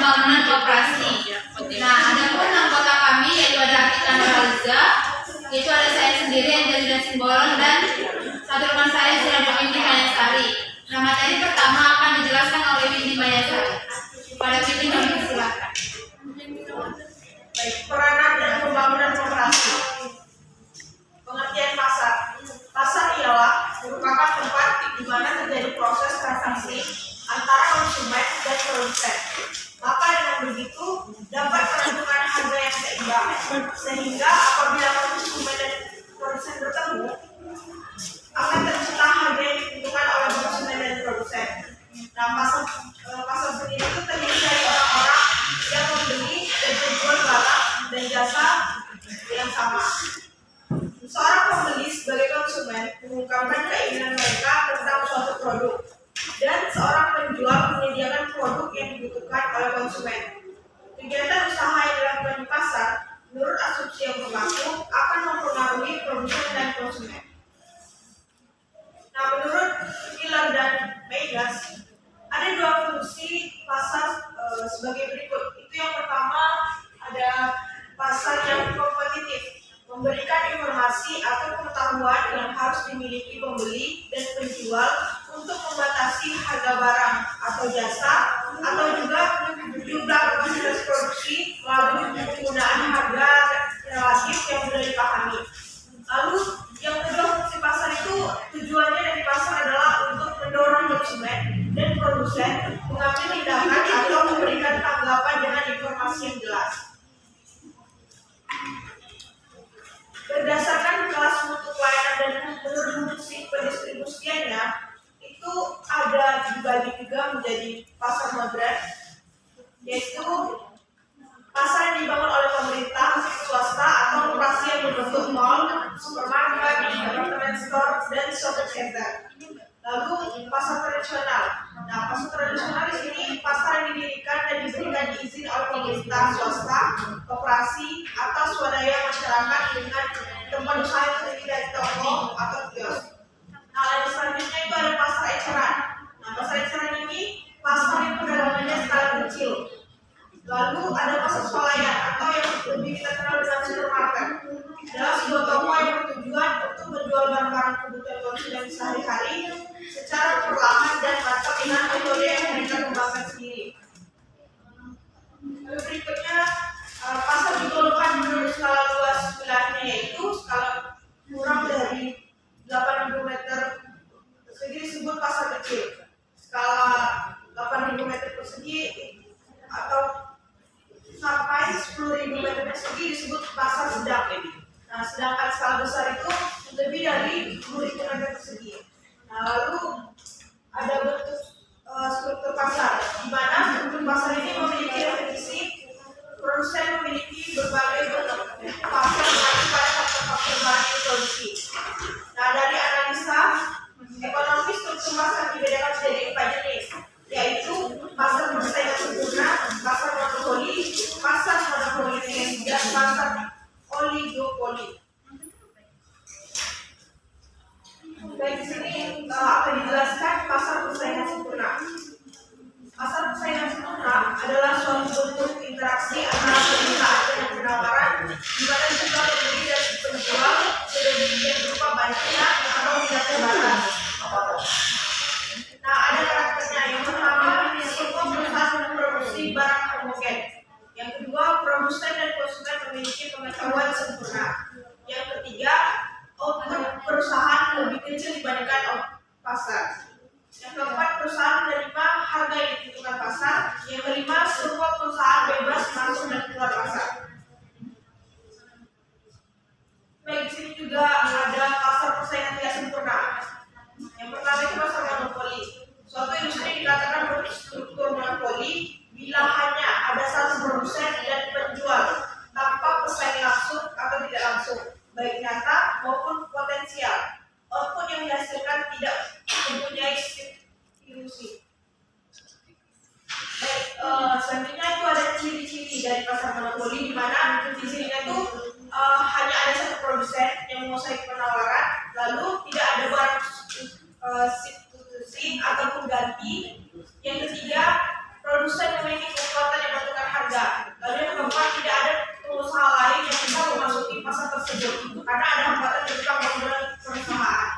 pembangunan koperasi. Nah, adapun anggota kami yaitu ada Akita Nurhaliza, yaitu ada saya sendiri Angelina Simbolon dan satu rekan saya sudah Windy Mayasari. Nah, materi pertama akan dijelaskan oleh Windy Mayasari. Pada Windy kami silakan. Baik, peranan dan pembangunan koperasi. Pengertian pasar. Pasar ialah merupakan tempat di mana terjadi proses transaksi antara konsumen dan produsen. Maka dengan begitu dapat menentukan harga yang seimbang, sehingga apabila konsumen dan produsen bertemu akan tercipta harga yang ditentukan oleh konsumen dan produsen. Nah, pasar sendiri itu terdiri dari orang-orang yang membeli dan menjual barang dan jasa yang sama. Seorang pembeli sebagai konsumen mengungkapkan keinginan mereka tentang suatu produk, dan seorang penjual menyediakan produk yang dibutuhkan oleh konsumen. Kegiatan usaha yang dilakukan di pasar, menurut asumsi yang berlaku, akan mempengaruhi produsen dan konsumen. Nah, menurut Miller dan Megas, ada dua fungsi pasar sebagai berikut. Itu yang pertama, ada pasar yang kompetitif, memberikan informasi atau pengetahuan yang harus dimiliki pembeli dan penjual untuk membatasi harga barang atau jasa, atau juga jumlah kapasitas produksi melalui penggunaan harga relatif yang sudah dipahami. Lalu yang kedua, fungsi pasar itu tujuannya dari pasar adalah untuk mendorong konsumen dan produsen mengambil tindakan atau memberikan tanggapan dengan informasi yang jelas. Berdasarkan kelas mutu pelayanan dan menurut fungsi pendistribusiannya, itu ada dibagi juga menjadi pasar modern, yaitu pasar yang dibangun oleh pemerintah, swasta, atau operasi yang berbentuk mall, supermarket, department store, dan shopping center. Lalu pasar tradisional. Nah, pasar tradisional di sini pasar yang didirikan dan diberikan izin oleh pemerintah, swasta, koperasi, atau swadaya masyarakat dengan tempat usaha yang terdiri dari toko atau kios. Nah, yang selanjutnya itu ada pasar eceran. Nah, pasar eceran ini pasar yang perdagangannya skala kecil. Lalu ada pasar swalayan atau yang lebih kita kenal dengan supermarket. Adalah sebuah toko yang bertujuan untuk menjual barang-barang kebutuhan konsumen sehari-hari secara perlahan dan mantap dengan metode yang mereka kembangkan sendiri. Lalu berikutnya, pasar digolongkan menurut skala luas wilayahnya, yaitu skala kurang dari 8.000 meter persegi disebut pasar kecil. Skala 8.000 meter persegi atau sampai 10.000 meter persegi disebut pasar sedang. Nah, sedangkan skala besar itu lebih dari 10.000 meter persegi. Nah, lalu ada bentuk struktur pasar, di mana struktur pasar ini memiliki definisi. Produsen memiliki berbagai bentuk pasar mengacu pada faktor-faktor bahan yang diproduksi. Nah, dari analisa ekonomi, struktur pasar dibedakan menjadi 4 jenis, yaitu pasar persaingan sempurna, pasar monopoli, pasar monopolitis, dan pasar oligopoli. Baik, di sini akan dijelaskan pasar persaingan sempurna. Pasar persaingan sempurna adalah suatu bentuk interaksi antara permintaan dan penawaran, di mana jumlah pembeli dan penjual sudah demikian berupa banyaknya atau tidak terbatas. Nah, ada karakternya. Yang pertama, semua perusahaan memproduksi barang homogen. Yang kedua, produsen dan konsumen memiliki pengetahuan sempurna. Yang ketiga, output perusahaan lebih kecil dibandingkan pasar. Yang keempat, perusahaan menerima harga yang ditentukan pasar. Yang kelima, semua perusahaan bebas masuk dan keluar pasar. Baik, di sini juga ada pasar persaingan tidak sempurna. Yang pertama itu pasar monopoli. Suatu industri dikatakan berstruktur monopoli bila hanya ada satu produsen dan penjual tanpa pesaing langsung atau tidak langsung, baik nyata maupun potensial. Output yang dihasilkan tidak mempunyai ilusi. Baik, selanjutnya itu ada ciri-ciri dari pasar monopoli, di mana ciri-cirinya itu hanya ada satu produsen yang menguasai penawaran, lalu tidak ada barang substitusi ataupun ganti. Yang ketiga, produsen memiliki kekuatan yang karena ada hambatan berupa modal perusahaan.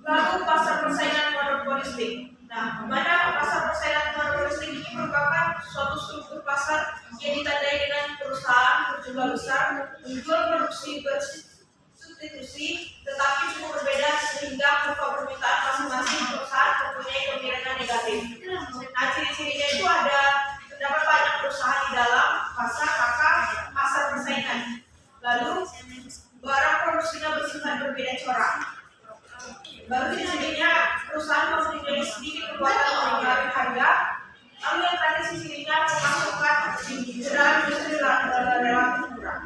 Lalu pasar persaingan monopolistik. Nah, mana pasar persaingan monopolistik ini merupakan suatu struktur pasar yang ditandai dengan perusahaan berjumlah besar menjual produksi bersubstitusi tetapi cukup berbeda sehingga kurva permintaan masing-masing perusahaan mempunyai kemiringan negatif. Nah, ciri-cirinya itu ada terdapat banyak perusahaan di dalam pasar maka pasar persaingan. Lalu barang produksinya bersifat berbeda corak. Baru ciri-cirinya perusahaan mempunyai sedikit kekuatan mengenai harga. Lalu yang terakhir ciri-cirinya pemasukan ke dalam industri relatif murah.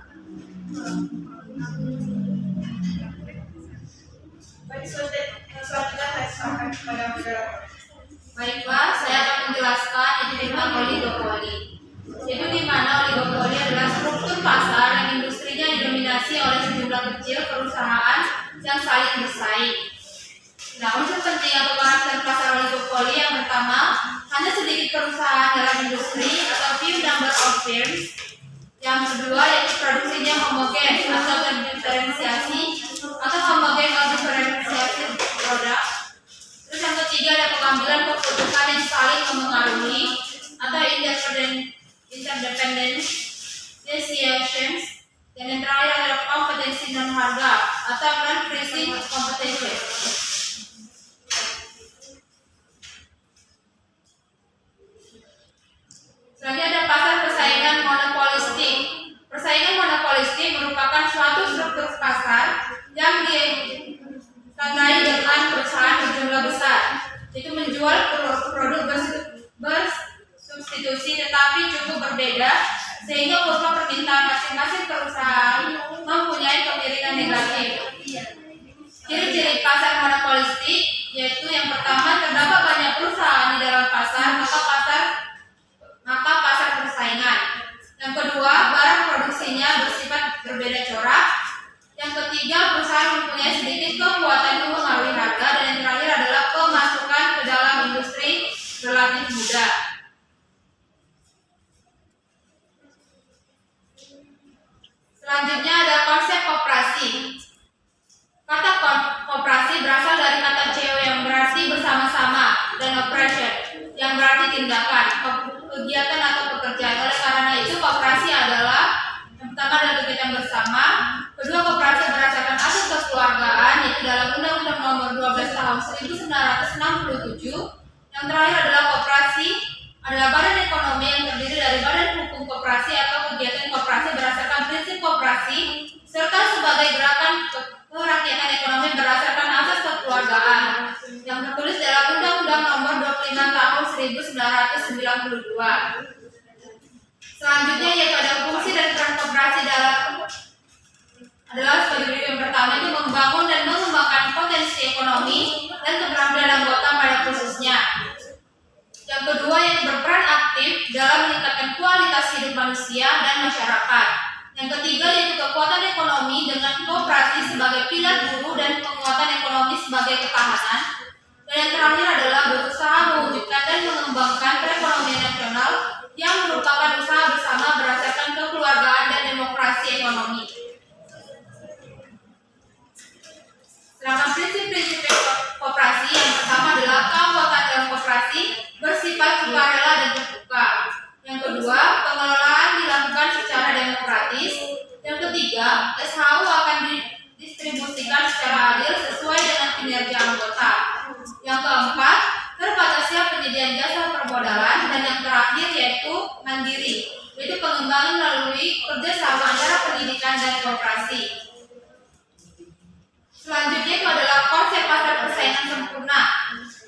Baik, selanjutnya saya sampaikan kepada saudara. Baiklah, saya akan menjelaskan yaitu tentang oligopoli. Yaitu di mana oligopoli adalah struktur pasar yang industrinya didominasi oleh sejumlah kecil perusahaan yang saling bersaing. Nah, unsur penting atau karakter pasar oligopoli yang pertama, hanya sedikit perusahaan dalam industri atau few number of firms. Yang kedua, yaitu produksinya homogen atau terdiferensiasi atau homogen atau diferensiasi produk. Terus yang ketiga, ada pengambilan keputusan yang saling mempengaruhi atau interdependent decisions. Dan yang terakhir adalah kompetensi non harga atau non-pricing competition. Selanjutnya ada pasar persaingan monopolistik. Persaingan monopolistik merupakan suatu struktur pasar yang ditandai dengan perusahaan berjumlah besar, itu menjual produk bersubstitusi tetapi cukup berbeda sehingga kurva permintaan masing-masing perusahaan mempunyai kemiringan negatif. Ciri-ciri pasar monopolistik yaitu yang pertama, terdapat banyak perusahaan di dalam pasar, maka pasar persaingan. Yang kedua, barang produksinya bersifat berbeda corak. Yang ketiga, perusahaan mempunyai sedikit kekuatan mempengaruhi harga. Dan yang terakhir adalah pemasukan ke dalam industri relatif mudah. Selanjutnya ada konsep koperasi. Kata koperasi berasal dari kata CO yang berarti bersama-sama dan operation yang berarti tindakan, kegiatan atau pekerjaan. Oleh karena itu koperasi adalah yang pertama adalah kegiatan bersama, kedua koperasi berdasarkan asas kekeluargaan yaitu dalam Undang-Undang Nomor 12 Tahun 1967. Yang terakhir adalah koperasi adalah badan ekonomi yang terdiri dari badan hukum koperasi atau kegiatan koperasi berdasarkan prinsip koperasi serta sebagai gerakan kerakyatan ekonomi berdasarkan asas kekeluargaan yang tertulis dalam Undang-Undang Nomor 25 Tahun 1992. Selanjutnya yaitu ada fungsi dan peran koperasi adalah sebagai berikut. Yang pertama itu membangun dan mengembangkan potensi ekonomi dan keterampilan anggota pada khususnya. Yang kedua yaitu berperan aktif dalam meningkatkan kualitas hidup manusia dan masyarakat. Yang ketiga yaitu kekuatan ekonomi dengan koperasi sebagai pilar guru dan penguatan ekonomi sebagai ketahanan. Dan yang terakhir adalah berusaha mewujudkan dan mengembangkan perekonomian nasional yang merupakan usaha bersama berdasarkan kekeluargaan dan demokrasi ekonomi. Sedangkan prinsip-prinsip koperasi yang pertama adalah keanggotaan dalam koperasi bersifat sukarela dan terbuka. Yang kedua, pengelolaan dilakukan secara demokratis. Yang ketiga, SHU akan didistribusikan secara adil sesuai dengan kinerja anggota. Yang keempat, terbatasnya penyediaan jasa permodalan. Dan yang terakhir yaitu mandiri, yaitu pengembangan melalui kerjasama antara pendidikan dan koperasi. Selanjutnya itu adalah konsep pasar persaingan sempurna,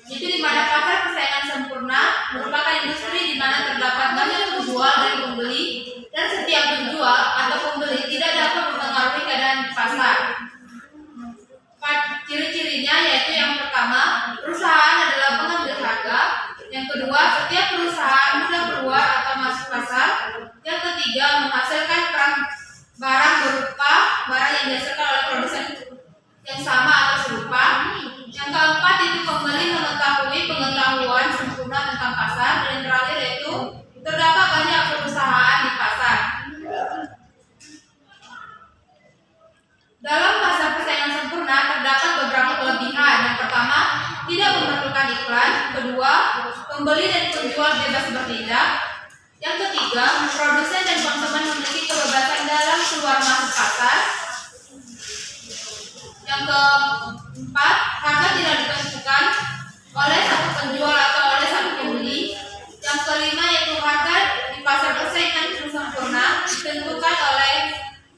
yaitu di mana pasar persaingan sempurna merupakan industri di mana terdapat banyak penjual dan pembeli, dan setiap penjual atau pembeli tidak dapat mempengaruhi keadaan di pasar. Ciri-cirinya yaitu yang pertama, perusahaan adalah pengambil harga. Yang kedua, setiap perusahaan mudah keluar atau masuk pasar. Yang ketiga, menghasilkan barang berupa barang yang dihasilkan oleh produsen yang sama atau serupa. Yang keempat itu pembeli mengetahui pengetahuan sempurna tentang pasar. Dan yang terakhir yaitu terdapat banyak perusahaan di pasar. menjual bebas bertindak. Yang ketiga, produsen dan konsumen memiliki kebebasan dalam keluar masuk pasar. Yang keempat, harga tidak ditentukan oleh satu penjual atau oleh satu pembeli. Yang kelima yaitu harga di pasar persaingan sempurna ditentukan oleh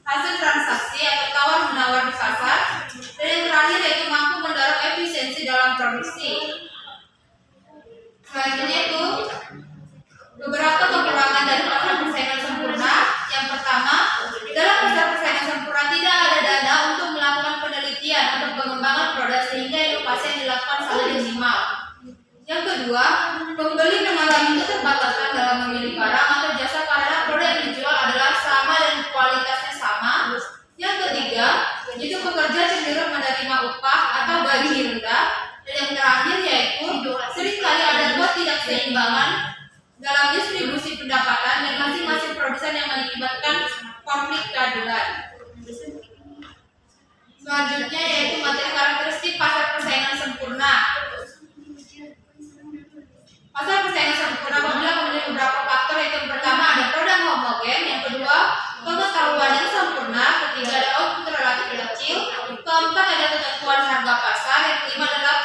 hasil transaksi atau tawar menawar di pasar. Dan yang terakhir yaitu mampu mendorong efisiensi dalam produksi. Selanjutnya itu beberapa kekurangan dari pasar persaingan sempurna. Yang pertama, dalam pasar persaingan sempurna tidak ada dana untuk melakukan penelitian atau pengembangan produk sehingga inovasi yang dilakukan sangat minimal. Yang kedua, pembeli mengalami keterbatasan dalam memilih barang atau jasa karena produk yang dijual adalah sama dan kualitasnya sama. Yang ketiga, itu pekerja cenderung menerima upah atau gaji rendah. Dan yang terakhir yaitu seringkali ada ketidakseimbangan dalam distribusi pendapatan dan masing-masing produsen yang mengakibatkan konflik keadilan. Selanjutnya yaitu materi karakteristik pasar persaingan sempurna. Pasar persaingan sempurna apabila memiliki beberapa faktor, yaitu yang pertama ada produk homogen, yang kedua pengetahuan yang sempurna, ketiga ada output relatif kecil, keempat ada ketentuan harga pasar, yang kelima adalah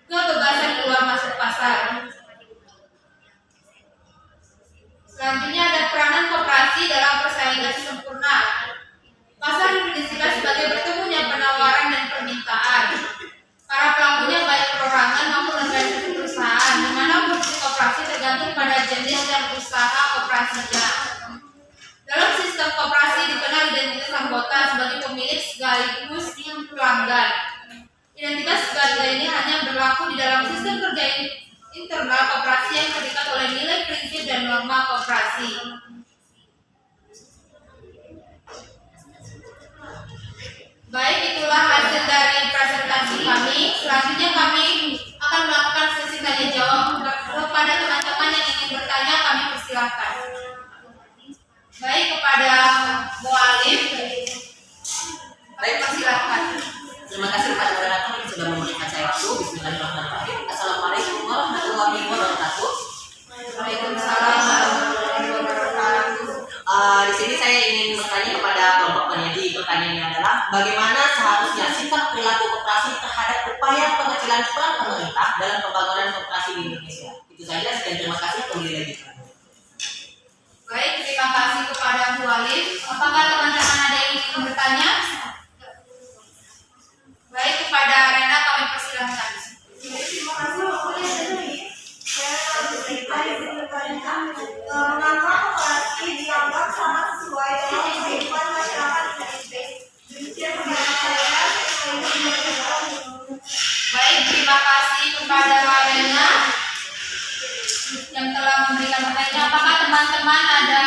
kebebasan keluar masuk pasar. Selanjutnya ada peranan koperasi dalam persaingan sempurna. Pasar didefinisikan sebagai bertemunya penawaran dan permintaan. Para pelakunya baik perorangan maupun organisasi perusahaan, di mana fungsi koperasi tergantung pada jenis dan usaha koperasinya. Dalam sistem koperasi dikenal identitas anggota sebagai pemilik sekaligus pelanggan. Identitas ganda ini hanya berlaku di dalam sistem kerja internal koperasi yang terikat oleh nilai prinsip dan norma koperasi. Baik, itulah hasil dari presentasi kami. Selanjutnya kami akan melakukan sesi tanya jawab. Kepada teman-teman yang ingin bertanya, kami persilahkan. Baik, kepada Bu Alif, baik, persilahkan. Terima kasih kepada moderator yang sudah memberikan saya waktu. Bismillahirrahmanirrahim. Assalamualaikum warahmatullahi wabarakatuh. Waalaikumsalam warahmatullahi wabarakatuh. Di sini saya ingin bertanya kepada kelompok peneliti. Pertanyaannya adalah bagaimana seharusnya sikap perilaku koperasi terhadap upaya pengecilan peran pemerintah dalam pembangunan koperasi di Indonesia. Itu saja. Sekian, terima kasih. Kembali lagi. Baik, terima kasih kepada Bu Alif. Apakah teman-teman ada yang ingin bertanya? Baik, kepada Rena kami persilahkan. Terima kasih waktunya dari saya bertanya mengapa koperasi dianggap sangat sesuai dengan kehidupan masyarakat Indonesia. Demikian pendapat saya. Baik, terima kasih kepada Rena yang telah memberikan pertanyaan. Apakah teman-teman ada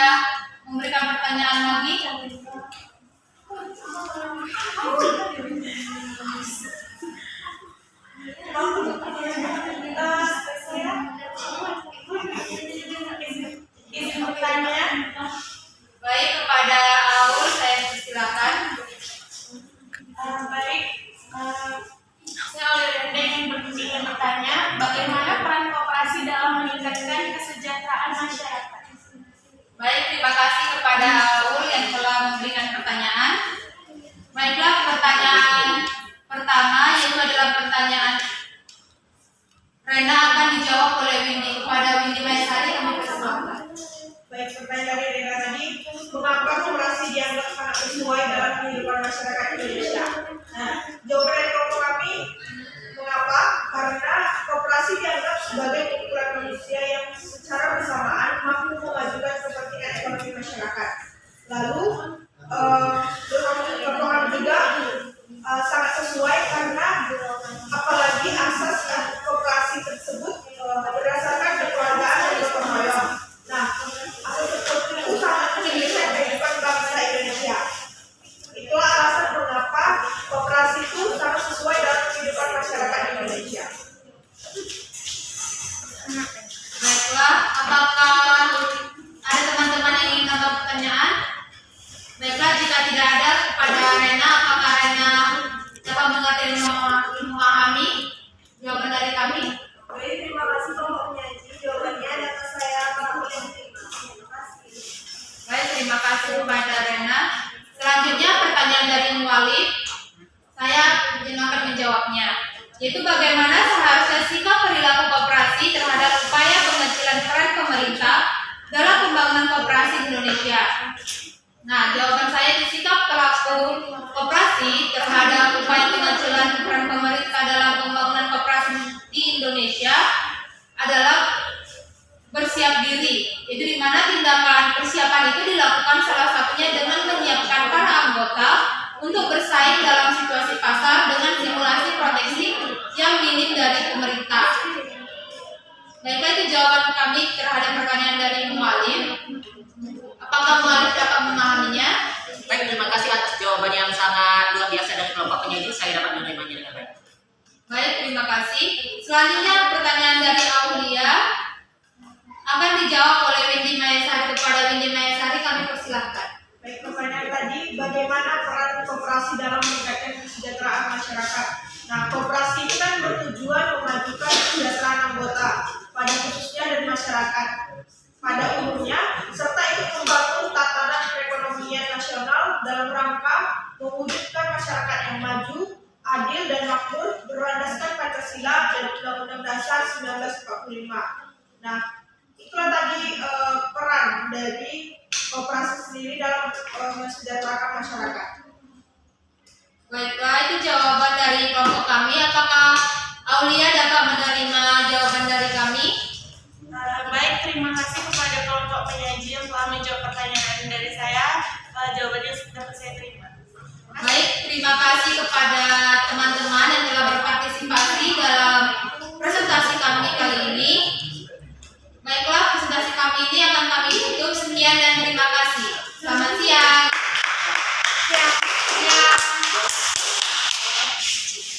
memberikan pertanyaan lagi? Izin bertanya. Baik, kepada Aul saya persilakan. Baik, saya ingin bertanya, bagaimana peran koperasi dalam meningkatkan kesejahteraan masyarakat? Baik, terima kasih kepada Aul yang telah memberikan pertanyaan. Baiklah, pertanyaan pertama yaitu adalah pertanyaan Rena akan dijawab oleh Windy. Kepada Windy Maisari kami persilakan. Baik, pertanyaan dari Rena tadi, mengapa koperasi dianggap sangat sesuai dalam kehidupan masyarakat Indonesia? Nah, jawaban dari kelompok kami, mengapa? Karena koperasi dianggap sebagai kumpulan manusia yang secara bersamaan mampu memajukan kepentingan ekonomi masyarakat. Lalu, kelompok kami juga sangat sesuai karena apalagi asas koperasi tersebut berdasarkan kekeluargaan dan gotong royong. Nah, asas tersebut itu sangat menjadi kehidupan bangsa Indonesia. Itulah alasan mualif, saya akan menjawabnya, yaitu bagaimana seharusnya sikap perilaku koperasi terhadap upaya pengecilan peran pemerintah dalam pembangunan koperasi di Indonesia. Nah, jawaban saya di sikap pelaku koperasi terhadap upaya pengecilan peran pemerintah dalam pembangunan koperasi di Indonesia adalah bersiap diri, yaitu di mana tindakan persiapan itu dilakukan salah satunya dengan menyiapkan para anggota untuk bersaing dalam situasi pasar dengan simulasi proteksi yang minim dari pemerintah. Baiklah, itu jawaban kami terhadap pertanyaan dari mualif. Apakah mualif dapat memahaminya? Baik, terima kasih atas jawaban yang sangat luar biasa dari kelompok penyaji. Saya dapat menerimanya dengan baik. Baik, terima kasih. Selanjutnya pertanyaan dari Aulia akan dijawab oleh Windy Mayasari. Kepada Windy Mayasari kami persilahkan. Baik, pertanyaan tadi, bagaimana peran koperasi dalam meningkatkan kesejahteraan masyarakat? Nah, koperasi itu kan bertujuan memajukan kesejahteraan anggota, pada khususnya dan masyarakat pada umumnya, serta ikut membangun tatanan perekonomian nasional dalam rangka mewujudkan masyarakat yang maju, adil dan makmur berlandaskan Pancasila dan Undang-Undang Dasar 1945. Nah, itulah tadi peran dari koperasi sendiri dalam mensejahterakan masyarakat. Baiklah, itu jawaban dari kelompok kami. Apakah Aulia dapat menerima jawaban dari kami? Baik, terima kasih kepada kelompok penyaji yang telah menjawab pertanyaan dari saya. Jawabannya dapat saya terima. Baik, terima kasih kepada teman-teman yang telah berpartisipasi dalam presentasi kami kali ini. Baiklah, presentasi kami ini